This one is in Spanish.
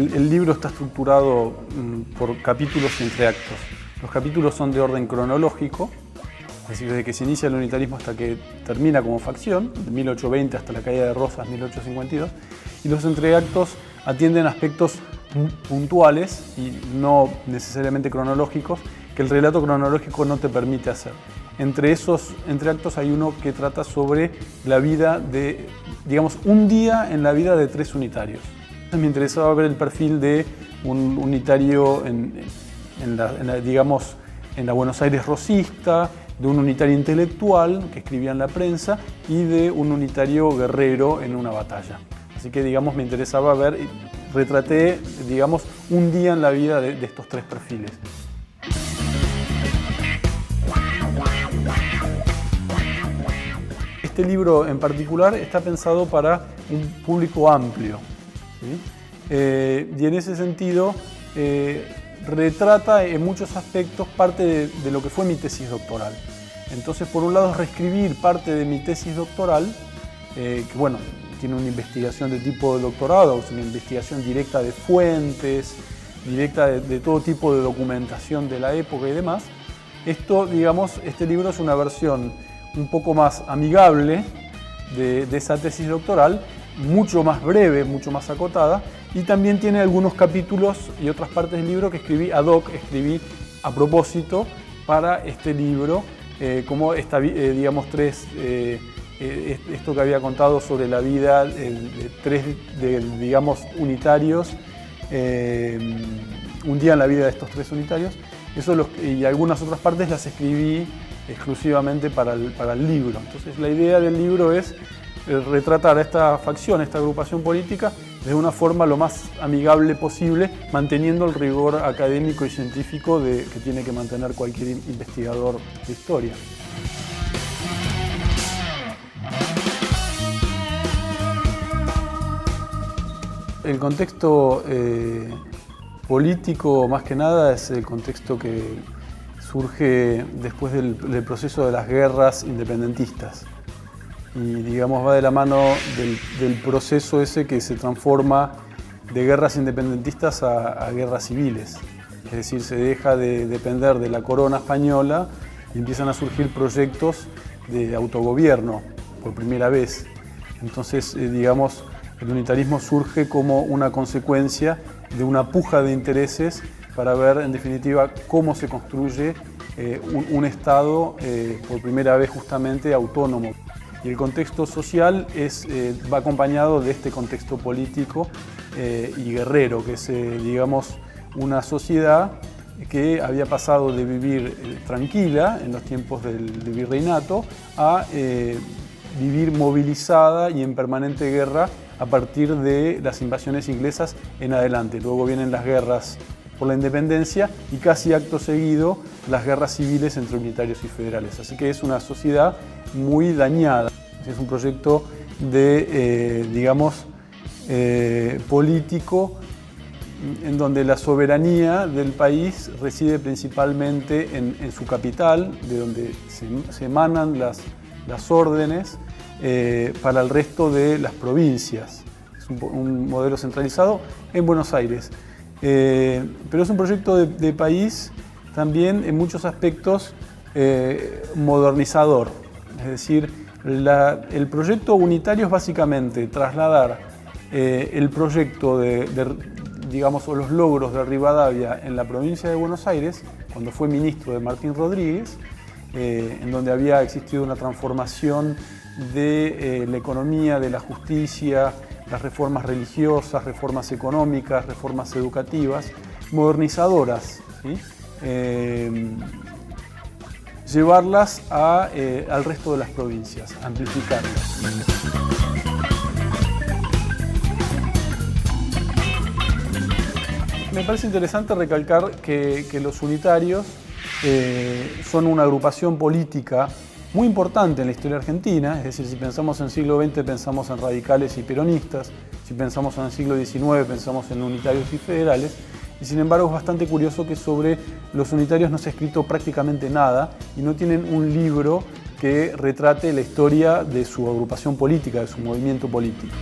El libro está estructurado por capítulos y entreactos. Los capítulos son de orden cronológico, es decir, desde que se inicia el unitarismo hasta que termina como facción, de 1820 hasta la caída de Rosas, 1852, y los entreactos atienden aspectos puntuales y no necesariamente cronológicos, que el relato cronológico no te permite hacer. Entre esos entreactos hay uno que trata sobre la vida de, digamos, un día en la vida de 3 unitarios. Me interesaba ver el perfil de un unitario en la Buenos Aires rosista, de un unitario intelectual que escribía en la prensa y de un unitario guerrero en una batalla. Así que, digamos, me interesaba ver, retraté, digamos, un día en la vida de estos 3 perfiles. Este libro en particular está pensado para un público amplio, ¿sí? Y en ese sentido retrata en muchos aspectos parte de lo que fue mi tesis doctoral. Entonces, por un lado, reescribir parte de mi tesis doctoral, que bueno, tiene una investigación de tipo de doctorado, es una investigación directa de fuentes, directa de todo tipo de documentación de la época y demás. Esto, digamos, este libro es una versión un poco más amigable de esa tesis doctoral, mucho más breve, mucho más acotada, y también tiene algunos capítulos y otras partes del libro que escribí ad hoc, escribí a propósito para este libro, como digamos, esto que había contado sobre la vida de 3 digamos, unitarios, un día en la vida de estos 3 unitarios, y algunas otras partes las escribí exclusivamente para el libro. Entonces, la idea del libro es retratar a esta facción, a esta agrupación política, de una forma lo más amigable posible, manteniendo el rigor académico y científico que tiene que mantener cualquier investigador de historia. El contexto político, más que nada, es el contexto que surge después del proceso de las guerras independentistas. Y, digamos, va de la mano del proceso ese que se transforma de guerras independentistas a guerras civiles. Es decir, se deja de depender de la corona española y empiezan a surgir proyectos de autogobierno por primera vez. Entonces, digamos, el unitarismo surge como una consecuencia de una puja de intereses para ver, en definitiva, cómo se construye un Estado por primera vez justamente autónomo. Y el contexto social va acompañado de este contexto político y guerrero, que es, digamos, una sociedad que había pasado de vivir tranquila en los tiempos del virreinato a vivir movilizada y en permanente guerra a partir de las invasiones inglesas en adelante. Luego vienen las guerras por la independencia y casi acto seguido las guerras civiles entre unitarios y federales. Así que es una sociedad muy dañada. Es un proyecto de, digamos, político en donde la soberanía del país reside principalmente en su capital, de donde se emanan las órdenes para el resto de las provincias. Es un modelo centralizado en Buenos Aires. Pero es un proyecto de país también en muchos aspectos modernizador. Es decir, el proyecto unitario es básicamente trasladar el proyecto digamos, o los logros de Rivadavia en la provincia de Buenos Aires, cuando fue ministro de Martín Rodríguez, en donde había existido una transformación de la economía, de la justicia, las reformas religiosas, reformas económicas, reformas educativas, modernizadoras, ¿sí? Llevarlas al resto de las provincias, amplificarlas. Me parece interesante recalcar que los unitarios son una agrupación política muy importante en la historia argentina, es decir, si pensamos en el siglo XX pensamos en radicales y peronistas, si pensamos en el siglo XIX pensamos en unitarios y federales, y sin embargo es bastante curioso que sobre los unitarios no se ha escrito prácticamente nada y no tienen un libro que retrate la historia de su agrupación política, de su movimiento político.